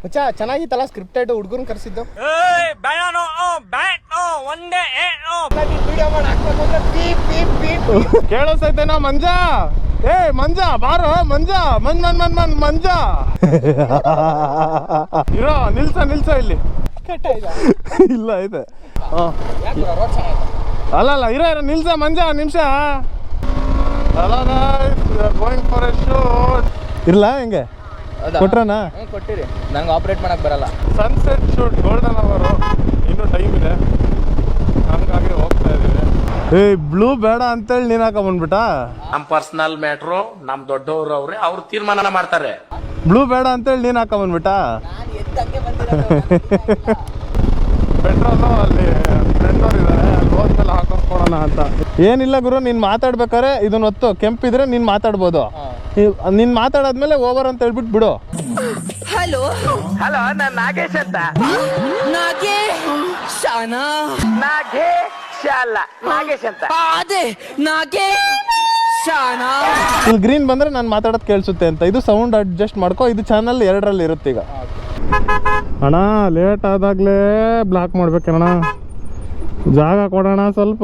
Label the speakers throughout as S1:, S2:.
S1: ಮಚ್ಚಾ ಚೆನ್ನಾಗಿತ್ತಲ್ಲ scripted ಹುಡುಗನ್ ಕರ್ಸಿದ್ದು ಕೇಳಿಸೈತೆನೋ ಮಂಜ ಏ ಮಂಜ ಬಾರೋ ಮಂಜ ಮಂಜ ಇರೋ ನಿಲ್ಸ ಇಲ್ಲಿ ಇಲ್ಲ ಐತೆ ಅಲ್ಲ ಇರೋ ನಿಲ್ಸ ಮಂಜ ನಿಮಿಷ ಗೋಯಿಂಗ್ ಫಾರ್ ಎ ಶೂಟ್ ಇರ್ಲ ಹೆಂಗೆ ಕೊಟ್ರನಾ
S2: ಕೊಟ್ಟಿರಿ ನಂಗೆ ಆಪರೇಟ್ ಮಾಡಕ್ ಬರಲ್ಲ
S1: ಸನ್ಸೆಟ್ ಶೂಟ್ ಗೋಲ್ಡನ್ ಅವರು ಇನ್ನೂ ಟೈಮ್ ಇದೆ ಹಂಗಾಗಿ ಹೋಗ್ತಾ ಇದೀವಿ ಏ ಬ್ಲೂ ಬೇಡ ಅಂತೇಳಿ ನೀನ್ ಹಾಕೊಂಡ್ಬಿಟ್ಟ
S3: ನಮ್ ಪರ್ಸನಲ್ ಮ್ಯಾಟ್ರು ನಮ್ ದೊಡ್ಡವರು ಅವ್ರೆ ಅವ್ರು ತೀರ್ಮಾನ ಮಾಡ್ತಾರೆ
S1: ಬ್ಲೂ ಬೇಡ ಅಂತೇಳಿ ನೀನ್ ಹಾಕೊಂಡ್ಬಿಟ್ಟ ಪೆಟ್ರೋಲ್ ಅಲ್ಲಿ ಫ್ರೆಂಡ್ ಅವ್ರು ಇದಾರೆ ಅಲ್ಲಿ ಹೋದ್ಮೇಲೆ ಹಾಕೊಂಡ್ಕೊಡೋಣ ಅಂತ ಏನಿಲ್ಲ ಗುರು ನೀನ್ ಮಾತಾಡ್ಬೇಕಾರೆ ಇದನ್ನ ಹೊತ್ತು ಕೆಂಪಿದ್ರೆ ನೀನ್ ಮಾತಾಡ್ಬೋದು ನೀನ್ ಮಾತಾಡಾದ್ಮೇಲೆ ಓವರ್ ಅಂತ ಹೇಳ್ಬಿಟ್ಟು ಬಿಡು
S4: ಹಲೋ
S3: ನಾನು ನಾಗೇಶ್ ಅಂತ
S4: ನಾಗೇಶ್
S3: ನಾಗೇಶ್ ಅಂತ
S4: ಅದೇ ನಾಗೇಶ್
S1: ಇಲ್ಲಿ ಗ್ರೀನ್ ಬಂದ್ರೆ ನಾನು ಮಾತಾಡೋದು ಕೇಳಿಸುತ್ತೆ ಅಂತ ಇದು ಸೌಂಡ್ ಅಡ್ಜಸ್ಟ್ ಮಾಡ್ಕೋ ಇದು ಚಾನಲ್ 2ರಲ್ಲಿ ಇರುತ್ತೆ ಈಗ ಅಣ್ಣ ಲೇಟ್ ಆದಾಗ್ಲೇ ಬ್ಲಾಕ್ ಮಾಡ್ಬೇಕಣ್ಣ ಜಾಗ ಕೊಡೋಣ ಸ್ವಲ್ಪ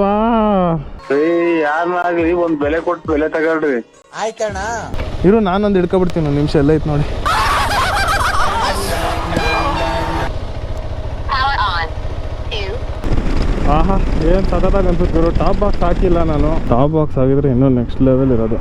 S5: ಯಾರನ್ನಾಗ್ಲಿ ಒಂದ್ ಬೆಲೆ ಕೊಟ್ಟು ಬೆಲೆ ತಗೊಳ್ರಿ
S2: ಆಯ್ತಣ್ಣ
S1: ಇರು ನಾನೊಂದು ಹಿಡ್ಕೊಬಿಡ್ತೀನಿ 1 ನಿಮಿಷ ಎಲ್ಲ ಐತೆ ನೋಡಿ ಆಹಾ ಏನ್ ಸಖತ್ತಾಗಿ ಅನ್ಸುತ್ತೆ ಗುರು ಟಾಪ್ ಬಾಕ್ಸ್ ಹಾಕಿಲ್ಲ ನಾನು ಟಾಪ್ ಬಾಕ್ಸ್ ಆಗಿದ್ರೆ ಇನ್ನೂ ನೆಕ್ಸ್ಟ್ ಲೆವೆಲ್ ಇರೋದು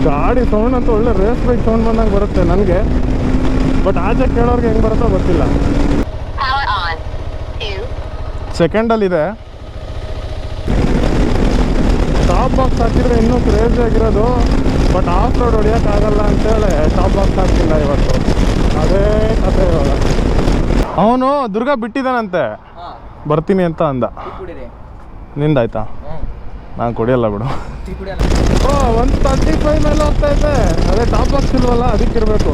S1: ಗಾಡಿ ಸೌಂಡ್ ಅಂತ ಒಳ್ಳೆ ರೇಸ್ ಬೈಕ್ ಸೌಂಡ್ ಬಂದಂಗೆ ಬರುತ್ತೆ ನನಗೆ ಬಟ್ ಆಚೆ ಕೇಳೋರ್ಗೆ ಹೆಂಗೆ ಬರುತ್ತೋ ಗೊತ್ತಿಲ್ಲ ಸೆಕೆಂಡಲ್ಲಿದೆ ಟಾಪ್ ಬಾಕ್ಸ್ ಹಾಕಿದ್ರೆ ಇನ್ನೂ ಕ್ರೇಜಿ ಆಗಿರೋದು ಬಟ್ ಆಫ್ ರೋಡ್ ಹೊಡಿಯೋಕ್ಕಾಗಲ್ಲ ಅಂತೇಳಿ ಟಾಪ್ ಬಾಕ್ಸ್ ಹಾಕಿಲ್ಲ ಇವತ್ತು ಅದೇ ಕಥೆ ಇವಾಗ ಅವನು ದುರ್ಗ ಬಿಟ್ಟಿದ್ದಾನಂತೆ ಬರ್ತೀನಿ ಅಂತ ಅಂದ ನಿಂದಾಯ್ತಾ ನಾನು ಕುಡಿಯಲ್ಲ ಬಿಡು 135 ಮೇಲೆ ಹೋಗ್ತಾ ಇದೆ ಅದೇ ಟಾಪ್ ಬಾಕ್ಸ್ ಇಲ್ವಲ್ಲ ಅದಕ್ಕಿರ್ಬೇಕು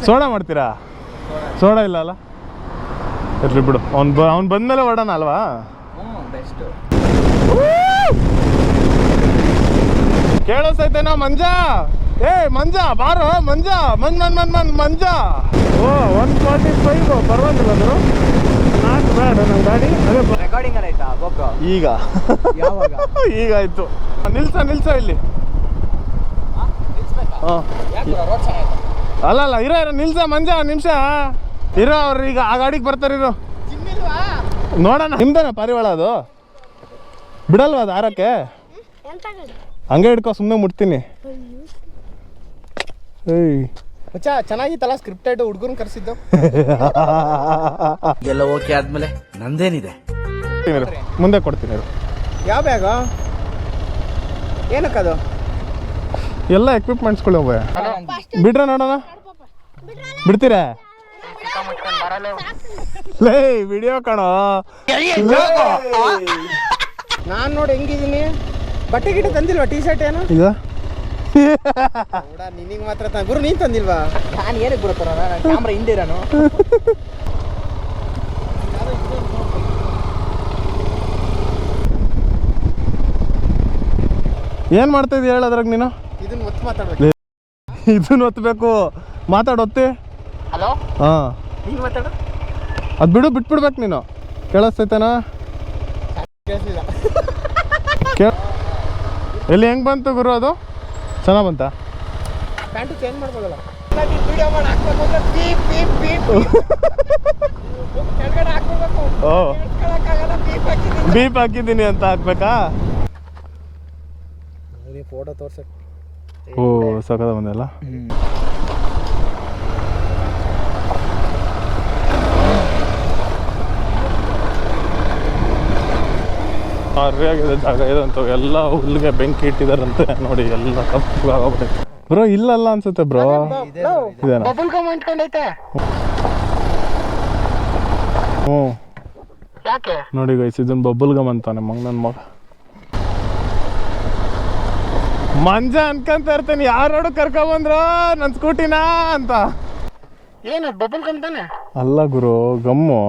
S1: ಸೋಡಾ ಮಾಡ್ತೀರಾ ಸೋಡಾ ಇಲ್ಲ ಅಲ್ಲ ಇರ್ಲಿ ಬಿಡು ಅವ್ನು ಬಂದ್ಮೇಲೆ ಹೊಡೋಣ ಅಲ್ವಾ ಕೇಳಿಸೈತೆನೋ ಮಂಜ ಏ ಮಂಜ ಬಾರೋ ಮಂಜ ಮಂಜ ಓ 145 ಪರವಾಗಿಲ್ಲ ಅದು ನಾಲ್ಕು ಬೇಡ ನನ್ನ ಗಾಡಿ ಅದೇ
S2: ರೆಕಾರ್ಡಿಂಗ್ ಆಯ್ತಾ
S1: ಈಗ
S2: ಯಾವಾಗ
S1: ಈಗ ಆಯ್ತು ನಿಲ್ಸ ಇಲ್ಲಿ ಅಲ್ಲ ಇರೋ ನಿಲ್ಸ ಮಂಜ ನಿಮಿಷ ಇರೋ ಅವ್ರು ಈಗ ಆ ಗಾಡಿಗೆ ಬರ್ತಾರೆ ಇರೋ ನೋಡೋಣ ನಿಮ್ದೇನ ಪಾರಿವಾಳ ಅದು ಬಿಡಲ್ವಾ ಅದು ಆರಕ್ಕೆ ಹಂಗೆ ಹಿಡ್ಕೊ ಸುಮ್ಮನೆ ಮುಟ್ತೀನಿ ಏಯ್ ಮಚ್ಚಾ ಚೆನ್ನಾಗಿತ್ತಲ್ಲ ಸ್ಕ್ರಿಪ್ಟೆಡ್ ಹುಡುಗನ್ ಕರ್ಸಿದ್ದು
S2: ಎಲ್ಲ ಓಕೆ ಆದ್ಮೇಲೆ ನಂದೇನಿದೆ
S1: ಮುಂದೆ ಕೊಡ್ತೀನಿ
S2: ಯಾವ ಬ್ಯಾಗ ಏನಕ್ಕದು
S1: ಎಲ್ಲ ಎಕ್ವಿಪ್ಮೆಂಟ್ಸ್ಗಳು ಹೋಗ ಬಿಡ್ರ ನೋಡೋಣ ಬಿಡ್ತೀರಾ ಲೇ ವಿಡಿಯೋ ಕಾಣೋ
S2: ನಾನ್ ನೋಡಿ ಹೆಂಗಿದೀನಿ ಬಟ್ಟೆ ಗಿಟ್ಟ ತಂದಿಲ್ವಾ ಟೀ ಶರ್ಟ್ ಏನು
S1: ಈಗ
S2: ನಿನಗೆ ಮಾತ್ರ ಗುರು ನೀನ್ ತಂದಿಲ್ವಾ ನಾನು ಏನಕ್ಕೆ ಬರುತ್ತಾರ ನಾನು ಕ್ಯಾಮ್ರಾ ಹಿಂದೆ ಇರೋನು
S1: ಏನ್ ಮಾಡ್ತಾ ಇದೀಯ ಹೇಳದ್ರಾಗ ನೀನು
S2: ಇದನ್ನ ಒತ್ತು ಮಾತಾಡ್ಬೇಕು
S1: ಇದನ್ನ ಒತ್ತಬೇಕು ಮಾತಾಡೊತ್ತಿ
S2: ಹಲೋ
S1: ಹಾ
S2: ಹಿಂಗೆ ಮಾತಾಡು
S1: ಅದು ಬಿಟ್ಬಿಡ್ಬೇಕು ನೀನು ಕೇಳಿಸ್ತೈತೇನಾ ಎಲ್ಲಿ ಹೆಂಗ್ ಬಂತು ಗುರು ಅದು ಚೆನ್ನಾಗ್ ಬಂತ
S2: ಪ್ಯಾಂಟು ಚೇಂಜ್ ಮಾಡ್ಬೋದಲ್ಲ ವಿಡಿಯೋ ಮಾಡಿ ಹಾಕ್ಬೇಕು ಅಂದ್ರೆ ಪೀಪ್ ಪೀಪ್ ಪೀಪ್ ಕೆಳಗಡೆ ಹಾಕ್ಬೇಕು
S1: ಓ
S2: ಕೇಳಕ್ಕಾಗಲ್ಲ ಪೀಪ್ ಹಾಕಿದ್ದೀನಿ
S1: ಬೀಪ್ ಹಾಕಿದ್ದೀನಿ ಅಂತ ಹಾಕ್ಬೇಕಾ
S2: ನೀ ಫೋಟೋ ತೋರ್ಸಕ್
S1: ಓ ಸಕದ ಬಂದಲ್ಲ ಸರಿಯಾಗಿದೆ ಜಾಗ ಇದಂತ ಎಲ್ಲ ಹುಲ್ಲಿಗೆ ಬೆಂಕಿ ಇಟ್ಟಿದಾರಂತೆ ನೋಡಿ ಎಲ್ಲ ಕಪ್ಪಗಾಗೋಗ್ಬಿಟ್ಟೈತೆ ಬ್ರೋ ಇಲ್ಲಲ್ಲ ಅನ್ಸುತ್ತೆ ಬ್ರೋ ಇದೇನಾ
S2: ಬಬಲ್ ಗಮ್ ಅಂಟ್ಕೊಂಡೈತೆ
S1: ಹ್ಞೂ
S2: ಯಾಕೆ
S1: ನೋಡಿ ಗೈಸ್, ಇದನ್ನ ಬಬ್ಬಲ್ ಗಮ್ ಅಂತಾನೆ ನನ್ನ ಮಗ. ಮಂಜ ಅನ್ಕೊಂತ ಇರ್ತಾನೆ, ಯಾರು ಕರ್ಕೊಂಬಂದ್ರ ನನ್ನ ಸ್ಕೂಟಿನ ಅಂತ.
S2: ಏನು ಬಬಲ್ ಗಮ್ ತಾನೆ?
S1: ಅಲ್ಲ ಗುರು, ಗಮ್ಮು.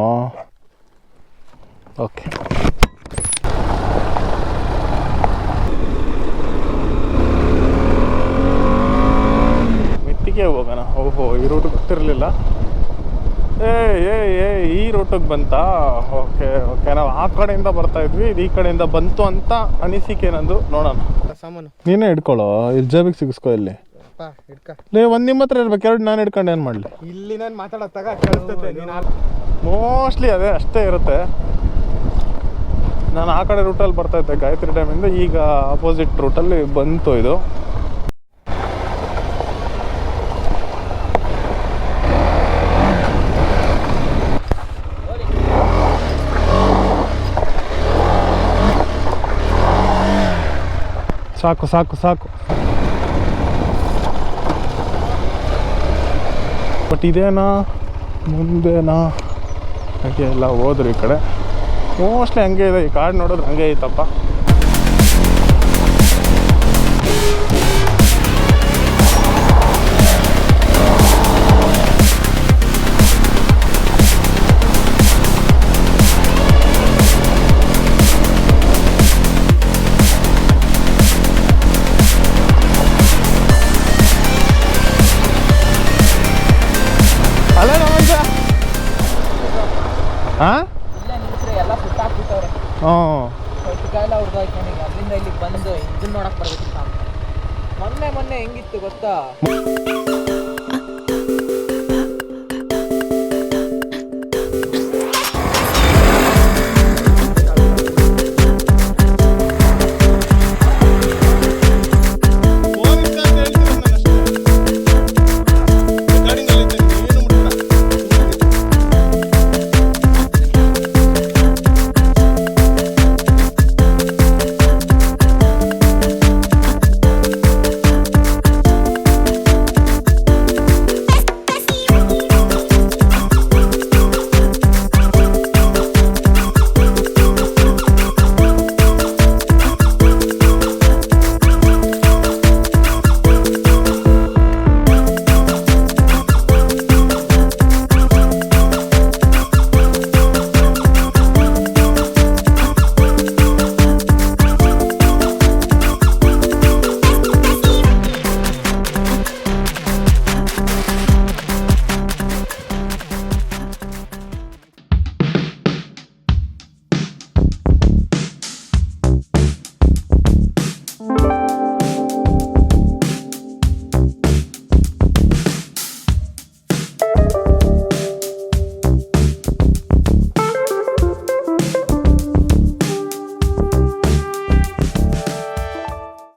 S1: ಓಕೆ, ಮೆತ್ತಿಗೆ ಹೋಗೋಣ. ಓಹೋ, ಈ ರೂಟ್ ಗೊತ್ತಿರಲಿಲ್ಲ. ಈ ರೂಟಿಗೆ ಬಂತಾ? ಓಕೆ ಓಕೆ, ನಾವು ಆ ಕಡೆಯಿಂದ ಬರ್ತಾ ಇದ್ವಿ, ಇದು ಈ ಕಡೆಯಿಂದ ಬಂತು ಅಂತ ಅನಿಸಿಕೆ ನಂದು. ನೋಡೋಣ.
S2: ಸಾಮಾನು
S1: ನೀನೇ ಹಿಡ್ಕೊಳ್ಳೋ, ಇಲ್ಲಿ ಜೇಬಿಗೆ ಸಿಗಿಸ್ಕೊ. ಇಲ್ಲಿ ಒಂದು ನಿಮ್ಮ ಹತ್ರ ಇರ್ಬೇಕು, ಎರಡು ನಾನು ಹಿಡ್ಕೊಂಡು ಏನು ಮಾಡಲಿ?
S2: ಇಲ್ಲಿ ನಾನು ಮಾತಾಡೋತ್ತಾಗ ಕೇಳಿಸ್ತದೆ.
S1: ಮೋಸ್ಟ್ಲಿ ಅದೇ ಅಷ್ಟೇ ಇರುತ್ತೆ. ನಾನು ಆ ಕಡೆ ರೂಟಲ್ಲಿ ಬರ್ತಾಯಿದ್ದೆ ಗಾಯತ್ರಿ ಡ್ಯಾಮಿಂದ, ಈಗ ಆಪೋಸಿಟ್ ರೂಟಲ್ಲಿ ಬಂತು ಇದು. ಸಾಕು ಸಾಕು ಸಾಕು. ಬಟ್ ಇದೇನಾ ಮುಂದೆನಾ? ಹಾಗೆ ಎಲ್ಲ ಹೋದ್ರು ಈ ಕಡೆ. ಮೋಸ್ಟ್ಲಿ ಹಂಗೆ ಇದೆ, ಈ ಕಾಡು ನೋಡಿದ್ರೆ ಹಂಗೆ ಐತಪ್ಪ. ಅಲ್ಲ ನಮ್ಮಂತ ಹಾಂ
S6: ಎಲ್ಲ ಸುಟ್ಟಾಕ್ಬಿಟ್ಟವ್ರೆ.
S1: ಹ್ಞೂ,
S6: ಹೊಟ್ಟೆಗಾಲ ಅವ್ರದ್ದು ನನಗೆ ಅಲ್ಲಿಂದ ಇಲ್ಲಿಗೆ ಬಂದು ಇದನ್ನ ನೋಡಕ್ ಬರ್ಬೇಕಿತ್ತು. ಮೊನ್ನೆ ಹೆಂಗಿತ್ತು ಗೊತ್ತಾ?